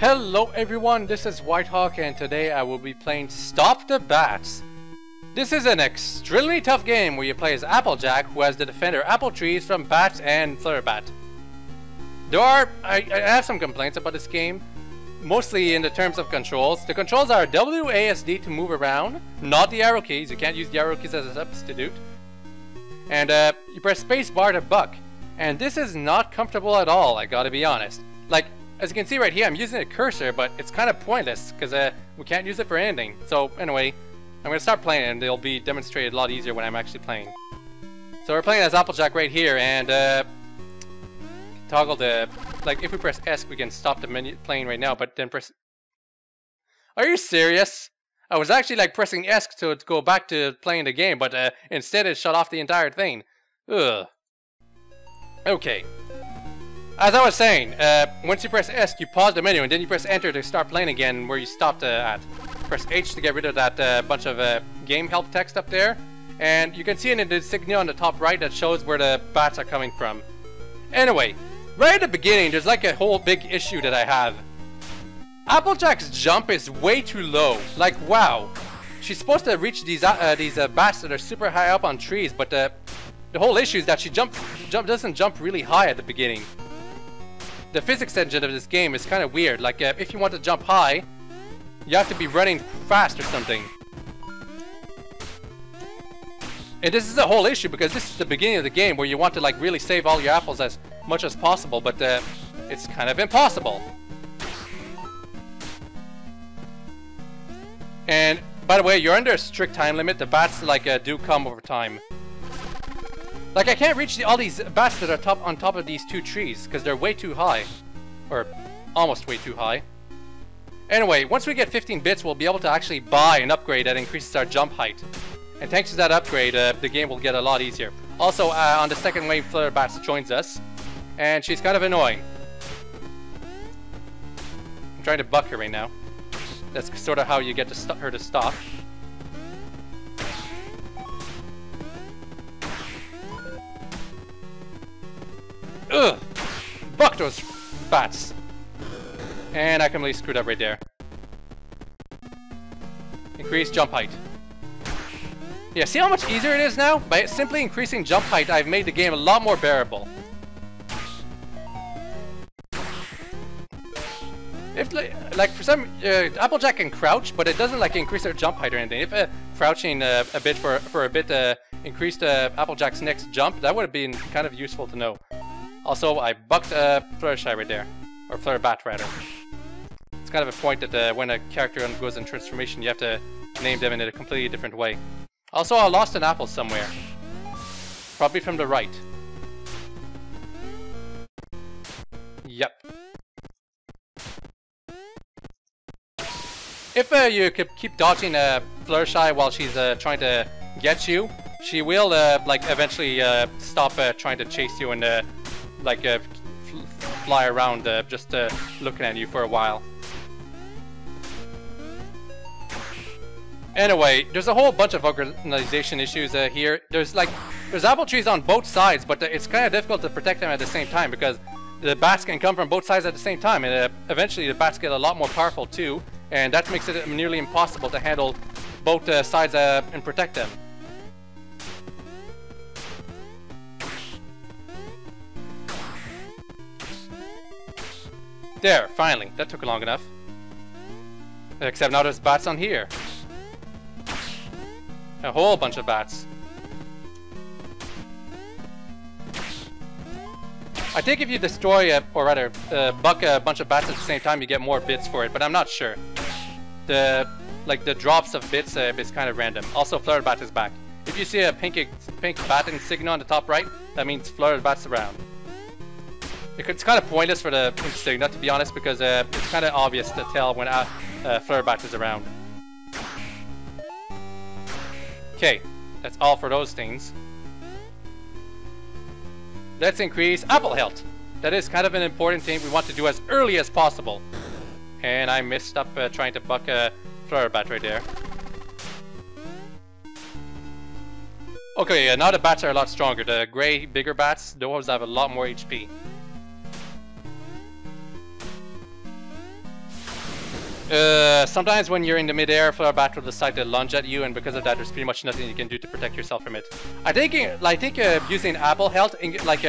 Hello everyone, this is Whitehawk and today I will be playing Stop the Bats. This is an extremely tough game where you play as Applejack, who has to defend her apple trees from bats and Flutterbat. I have some complaints about this game, mostly in the terms of controls. The controls are WASD to move around, not the arrow keys. You can't use the arrow keys as a substitute. And you press spacebar to buck. And this is not comfortable at all, I gotta be honest. Like, as you can see right here, I'm using a cursor, but it's kind of pointless because we can't use it for anything. So anyway, I'm going to start playing and they'll be demonstrated a lot easier when I'm actually playing. So we're playing as Applejack right here, and toggle the, like, if we press S we can stop the menu playing right now, but then press... Are you serious? I was actually like pressing S to go back to playing the game, but instead it shut off the entire thing. Ugh. Okay. As I was saying, once you press S, you pause the menu, and then you press Enter to start playing again where you stopped at. Press H to get rid of that bunch of game help text up there. And you can see in the insignia on the top right that shows where the bats are coming from. Anyway, right at the beginning, there's like a whole big issue that I have. Applejack's jump is way too low. Like, wow. She's supposed to reach these bats that are super high up on trees, but the whole issue is that she doesn't jump really high at the beginning. The physics engine of this game is kind of weird. Like, if you want to jump high, you have to be running fast or something. And this is a whole issue because this is the beginning of the game where you want to like really save all your apples as much as possible, but it's kind of impossible. And by the way, you're under a strict time limit. The bats like do come over time. Like, I can't reach all these bats that are on top of these two trees because they're way too high. Or almost way too high. Anyway, once we get 15 bits, we'll be able to actually buy an upgrade that increases our jump height. And thanks to that upgrade, the game will get a lot easier. Also, on the second wave, Flutterbat joins us. And she's kind of annoying. I'm trying to buck her right now. That's sort of how you get her to stop. Ugh! Buck those bats! And I completely screwed up right there. Increase jump height. Yeah, see how much easier it is now? By simply increasing jump height, I've made the game a lot more bearable. If, like, for some, Applejack can crouch, but it doesn't, like, increase their jump height or anything. If crouching a bit for a bit increased Applejack's next jump, that would have been kind of useful to know. Also, I bucked Fluttershy right there. Or Flutterbat, rather. It's kind of a point that when a character goes in transformation, you have to name them in a completely different way. Also, I lost an apple somewhere. Probably from the right. Yep. If you keep dodging Fluttershy while she's trying to get you, she will like eventually stop trying to chase you and like fly around just looking at you for a while. Anyway, there's a whole bunch of organization issues here. There's apple trees on both sides, but it's kind of difficult to protect them at the same time because the bats can come from both sides at the same time, and eventually the bats get a lot more powerful too, and that makes it nearly impossible to handle both sides and protect them. There, finally. That took long enough. Except now there's bats on here. A whole bunch of bats. I think if you destroy, or rather, buck a bunch of bats at the same time, you get more bits for it, but I'm not sure. The drops of bits is kind of random. Also, Flutterbat is back. If you see a pink bat insignia on the top right, that means Flutterbat's around. It's kind of pointless for the insignia, to be honest, because it's kind of obvious to tell when Flutterbat is around. Okay, that's all for those things. Let's increase apple health. That is kind of an important thing we want to do as early as possible. And I messed up trying to buck Flutterbat right there. Okay, now the bats are a lot stronger. The gray, bigger bats, those have a lot more HP. Sometimes when you're in the midair, Flurbat will decide to lunge at you, and because of that, there's pretty much nothing you can do to protect yourself from it. I think using apple health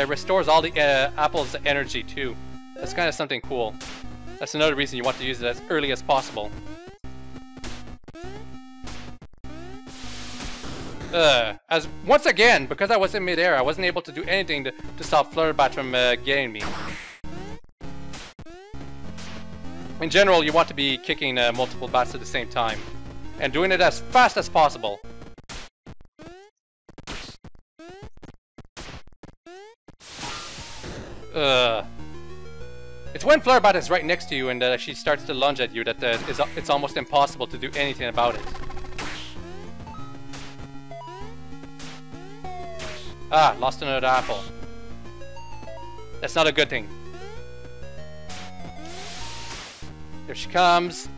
restores all the apple's energy too. That's kind of something cool. That's another reason you want to use it as early as possible. Once again, because I was in midair, I wasn't able to do anything to stop Flurbat from getting me. In general, you want to be kicking multiple bats at the same time, and doing it as fast as possible. It's when Flurbat is right next to you and she starts to lunge at you that it's almost impossible to do anything about it. Ah, lost another apple. That's not a good thing. Here she comes.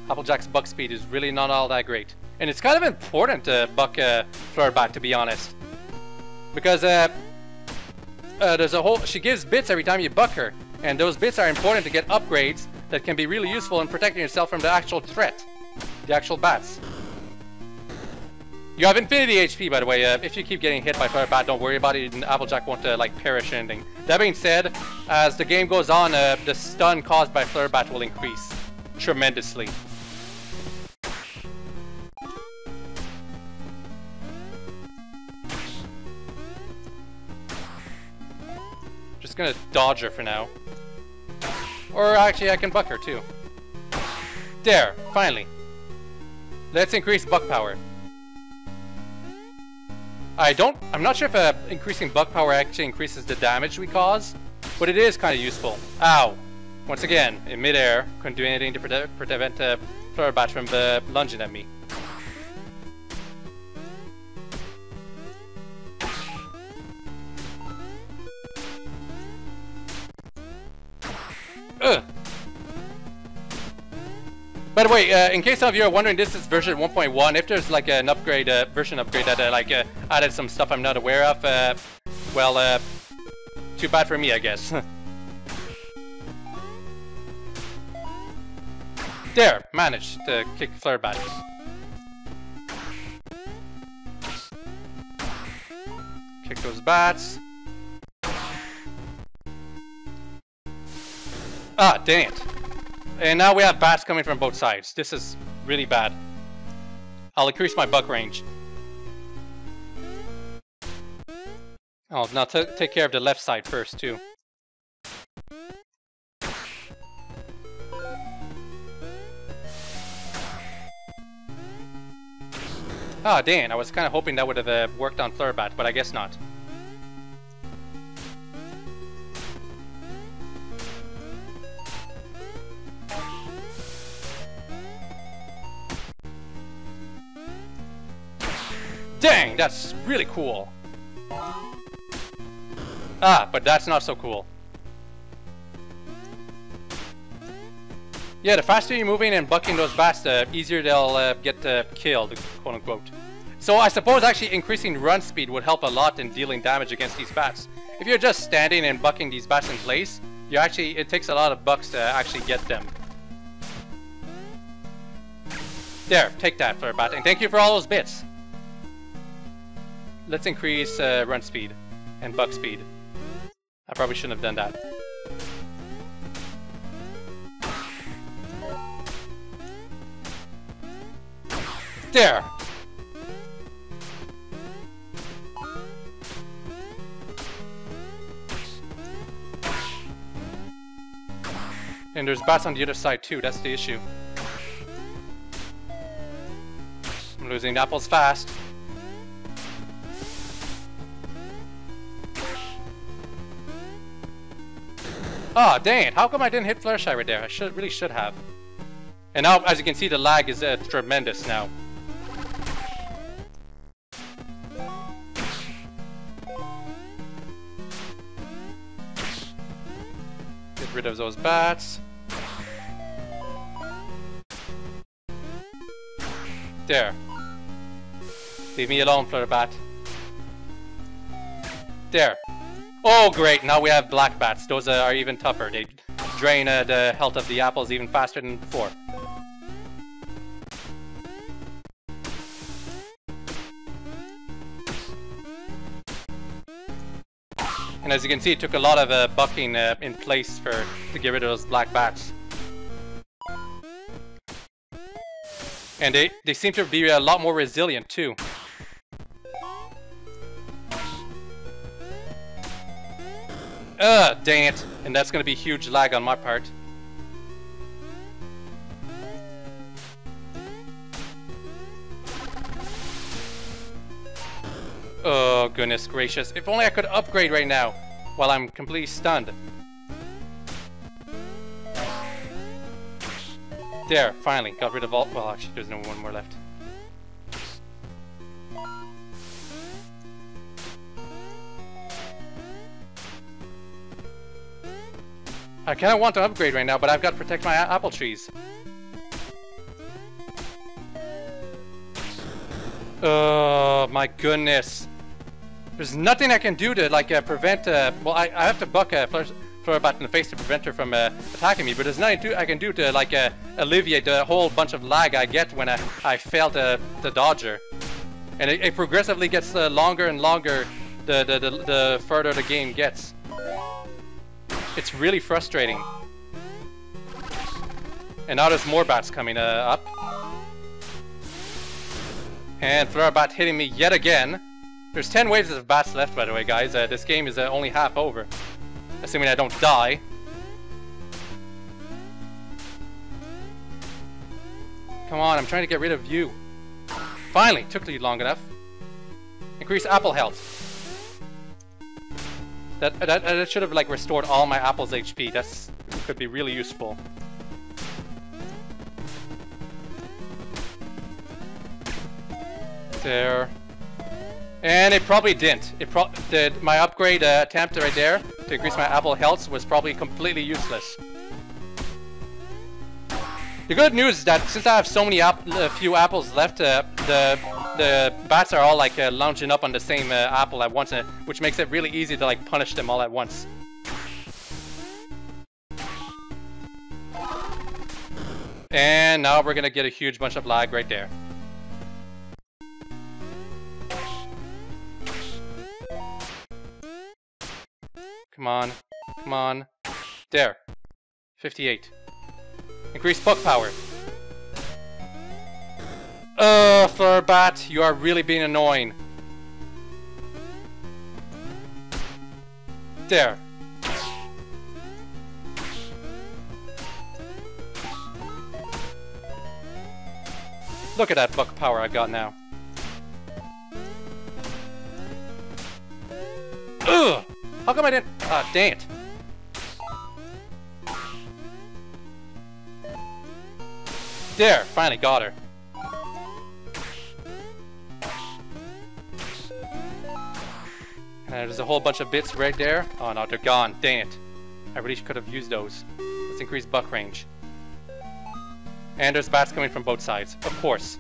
Applejack's buck speed is really not all that great. And it's kind of important to buck Flurbat, to be honest. Because there's a whole... She gives bits every time you buck her. And those bits are important to get upgrades that can be really useful in protecting yourself from the actual threat. The actual bats. You have infinity HP, by the way. If you keep getting hit by Flurbat, don't worry about it. And Applejack won't like perish or anything. That being said, as the game goes on, the stun caused by Flurbat will increase tremendously. Just gonna dodge her for now. Or actually, I can buck her too. There, finally. Let's increase buck power. I'm not sure if increasing buck power actually increases the damage we cause, but it is kind of useful. Ow! Once again, in midair, couldn't do anything to prevent Flurbat from lunging at me. Ugh! By the way, in case some of you are wondering, this is version 1.1. If there's like an upgrade, version upgrade that added some stuff I'm not aware of, well, too bad for me, I guess. There, managed to kick Flurbat. Kick those bats. Ah, dang it. And now we have bats coming from both sides. This is really bad. I'll increase my buck range. Oh, now take care of the left side first, too. Ah, dang, I was kind of hoping that would have worked on Flurbat, but I guess not. Dang, that's really cool. Ah, but that's not so cool. Yeah, the faster you're moving and bucking those bats, the easier they'll get killed, quote unquote. So I suppose actually increasing run speed would help a lot in dealing damage against these bats. If you're just standing and bucking these bats in place, it takes a lot of bucks to actually get them. There, take that, Flurbat, and thank you for all those bits. Let's increase run speed and buck speed. I probably shouldn't have done that. There! And there's bats on the other side too, that's the issue. I'm losing apples fast. Oh, dang it. How come I didn't hit Fluttershy right there? I really should have. And now, as you can see, the lag is tremendous now. Get rid of those bats. There. Leave me alone, Flutterbat. There. Oh great, now we have black bats. Those are even tougher. They drain the health of the apples even faster than before. And as you can see, it took a lot of bucking in place to get rid of those black bats. And they seem to be a lot more resilient too. Dang it. And that's gonna be huge lag on my part. Oh, goodness gracious. If only I could upgrade right now while I'm completely stunned. There, finally. Got rid of all... Well, actually, there's no one more left. I kind of want to upgrade right now, but I've got to protect my apple trees. Oh, my goodness. There's nothing I can do to, like, prevent, well, I have to buck Flurbat in the face to prevent her from attacking me, but there's nothing I can do to, like, alleviate the whole bunch of lag I get when I fail to dodge her. And it progressively gets longer and longer the further the game gets. It's really frustrating. And now there's more bats coming up. And Flurbat hitting me yet again. There's 10 waves of bats left, by the way, guys. This game is only half over. Assuming I don't die. Come on, I'm trying to get rid of you. Finally, took you long enough. Increase apple health. That should have like restored all my apples HP. That's could be really useful. There. And it probably didn't. My upgrade attempt right there to increase my apple health was probably completely useless. The good news is that since I have so many few apples left, the bats are all like lounging up on the same apple at once, which makes it really easy to like punish them all at once. And now we're gonna get a huge bunch of lag right there. Come on, come on. There. 58. Increase buck power. Flurbat, you are really being annoying. There. Look at that buck power I got now. Ugh! How come I didn't... Ah, dang it. There, finally got her. There's a whole bunch of bits right there. Oh no, they're gone. Dang it. I really could have used those. Let's increase buck range. And there's bats coming from both sides, of course.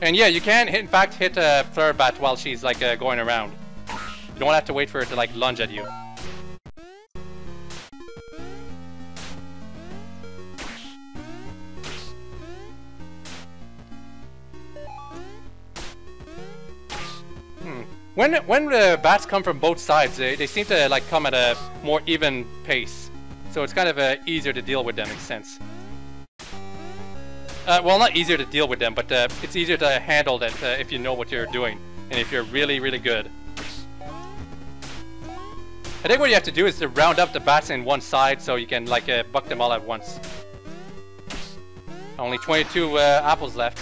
And yeah, you can in fact hit Flurbat while she's like going around. You don't have to wait for her to like lunge at you. When the bats come from both sides, they seem to like come at a more even pace. So it's kind of easier to deal with them, makes sense. Well, not easier to deal with them, but it's easier to handle that if you know what you're doing. And if you're really, really good. I think what you have to do is to round up the bats in one side so you can like buck them all at once. Only 22 apples left.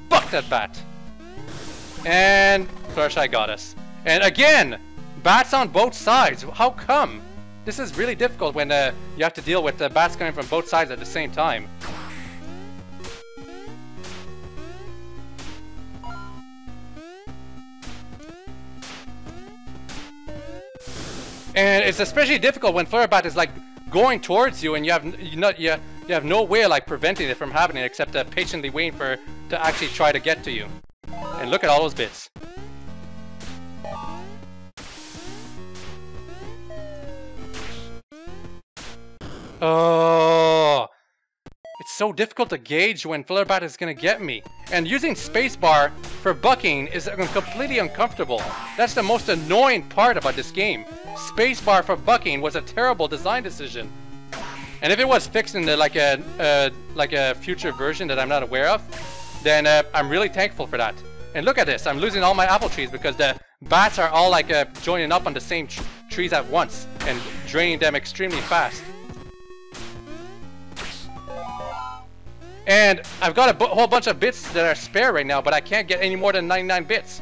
Buck that bat! And Fluttershy got us. And again! Bats on both sides! How come? This is really difficult when you have to deal with bats coming from both sides at the same time. And it's especially difficult when Flurbat is like going towards you and you have no way of like preventing it from happening except patiently waiting for it to actually try to get to you. And look at all those bits. Oh, it's so difficult to gauge when Flirt is gonna get me. And using spacebar for bucking is completely uncomfortable. That's the most annoying part about this game. Spacebar for bucking was a terrible design decision. And if it was fixed in like a future version that I'm not aware of, then I'm really thankful for that. And look at this, I'm losing all my apple trees because the bats are all like joining up on the same trees at once and draining them extremely fast. And I've got a whole bunch of bits that are spare right now, but I can't get any more than 99 bits.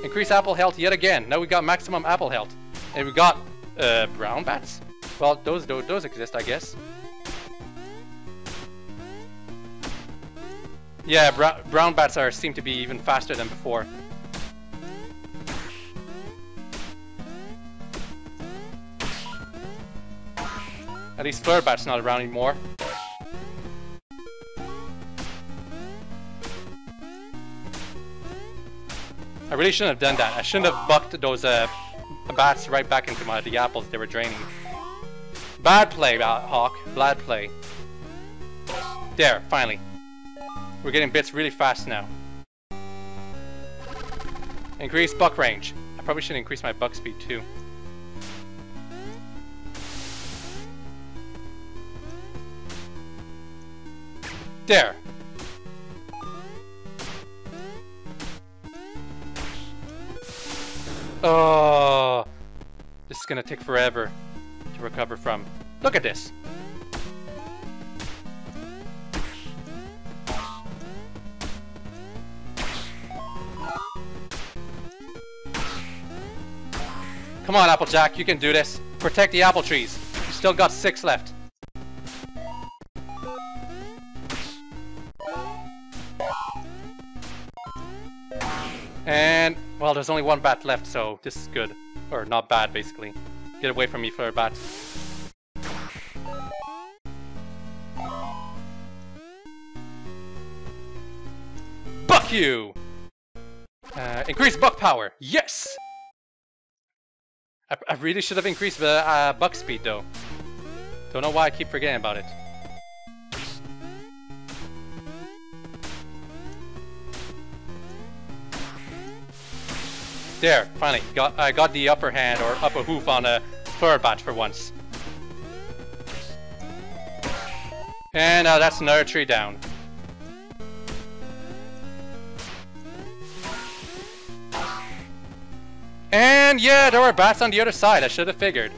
Increase apple health yet again. Now we got maximum apple health. And we got brown bats? Well, those exist, I guess. Yeah, brown bats seem to be even faster than before. At least Flirt Bat's not around anymore. I really shouldn't have done that. I shouldn't have bucked those bats right back into the apples they were draining. Bad play, Hawk. Bad play. There, finally. We're getting bits really fast now. Increase buck range. I probably should increase my buck speed too. There. Oh, this is gonna take forever to recover from. Look at this. Come on, Applejack, you can do this. Protect the apple trees. You still got 6 left. And, well, there's only 1 bat left, so this is good. Or not bad, basically. Get away from me, Flirt Bat. Buck you! Increase buck power! Yes! I really should have increased the buck speed, though. Don't know why I keep forgetting about it. There, finally, I got the upper hand or upper hoof on a Flirt Bat for once. And that's another tree down. And yeah, there were bats on the other side, I should have figured.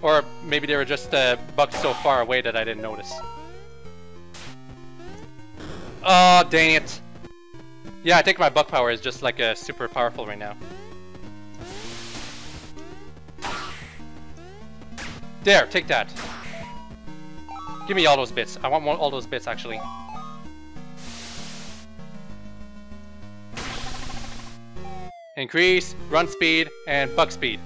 Or maybe they were just bucked so far away that I didn't notice. Oh, dang it. Yeah, I think my buck power is just like super powerful right now. There, take that. Give me all those bits. I want all those bits, actually. Increase, run speed, and buck speed.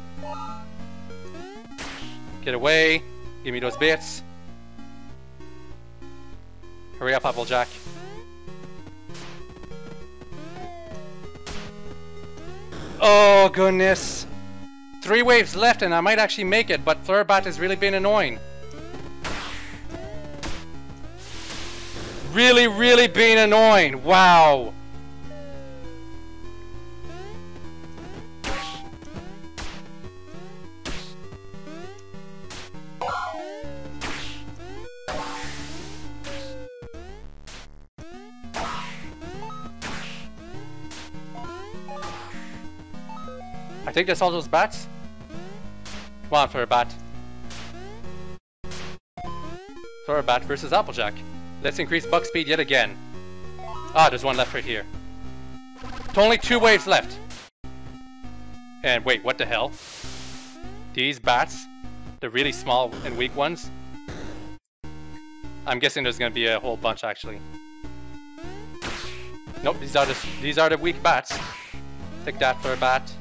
Get away. Give me those bits. Hurry up, Applejack. Oh, goodness. 3 waves left and I might actually make it, but Flirt Bat has really been annoying. Really been annoying. Wow. I think that's all those bats. Come on, Flirt Bat. Flirt Bat versus Applejack. Let's increase buck speed yet again. Ah, there's one left right here. It's only 2 waves left. And wait, what the hell? These bats, the really small and weak ones. I'm guessing there's gonna be a whole bunch actually. Nope, these are the weak bats. Take that, Flirt Bat.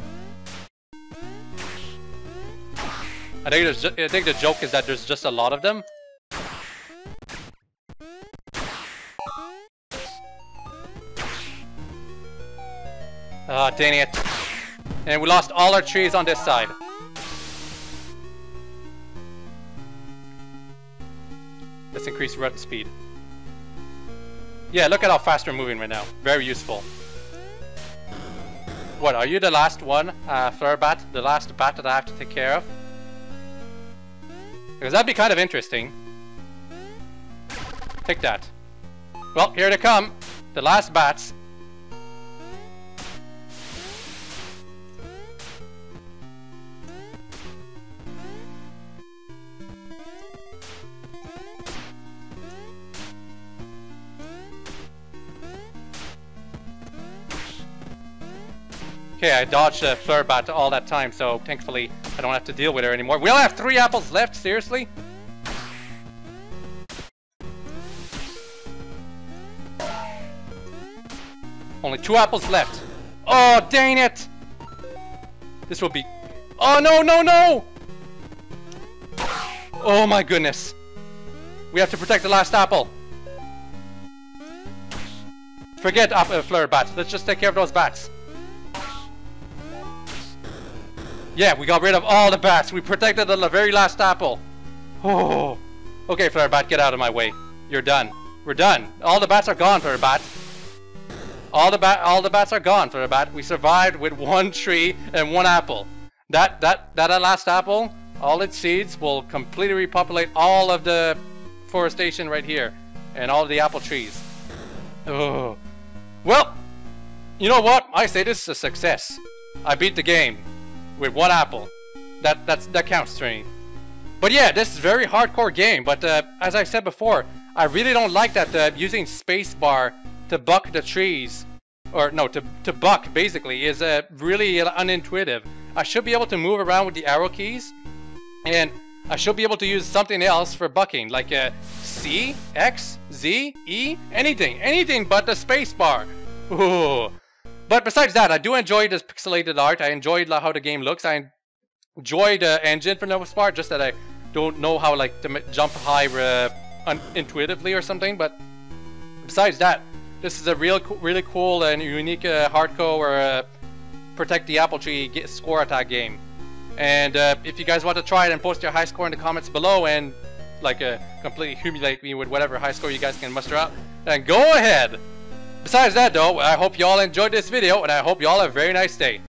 I think the joke is that there's just a lot of them. Ah, dang it. And we lost all our trees on this side. increased run speed. Yeah, look at how fast we're moving right now. Very useful. What, are you the last one, Flurbat? The last bat that I have to take care of? Because that'd be kind of interesting. Take that. Well, here they come. The last bats. Okay, I dodged a Flurbat all that time, so thankfully I don't have to deal with her anymore. We only have 3 apples left, seriously? Only 2 apples left. Oh, dang it! This will be... Oh, no, no, no! Oh my goodness. We have to protect the last apple. Forget Flurbat. Let's just take care of those bats. Yeah, we got rid of all the bats. We protected the very last apple. Oh. Okay, Flurbat, get out of my way. You're done. We're done. All the bats are gone, Flurbat. All the bats are gone, Flurbat. We survived with 1 tree and 1 apple. That last apple, all its seeds will completely repopulate all of the forestation right here and all of the apple trees. Oh. Well, you know what? I say this is a success. I beat the game with 1 apple. That counts to me. But yeah, this is a very hardcore game. But as I said before, I really don't like that using spacebar to buck the trees, or no, to buck basically is really unintuitive. I should be able to move around with the arrow keys, and I should be able to use something else for bucking, like C, X, Z, E, anything but the spacebar. Ooh. But besides that, I do enjoy this pixelated art. I enjoyed how the game looks. I enjoy the engine for the most part, just that I don't know how like to jump high intuitively or something. But besides that, this is a really cool and unique hardcore protect the apple tree score attack game. And if you guys want to try it, and post your high score in the comments below, and like completely humiliate me with whatever high score you guys can muster out, then go ahead. Besides that though, I hope you all enjoyed this video, and I hope you all have a very nice day.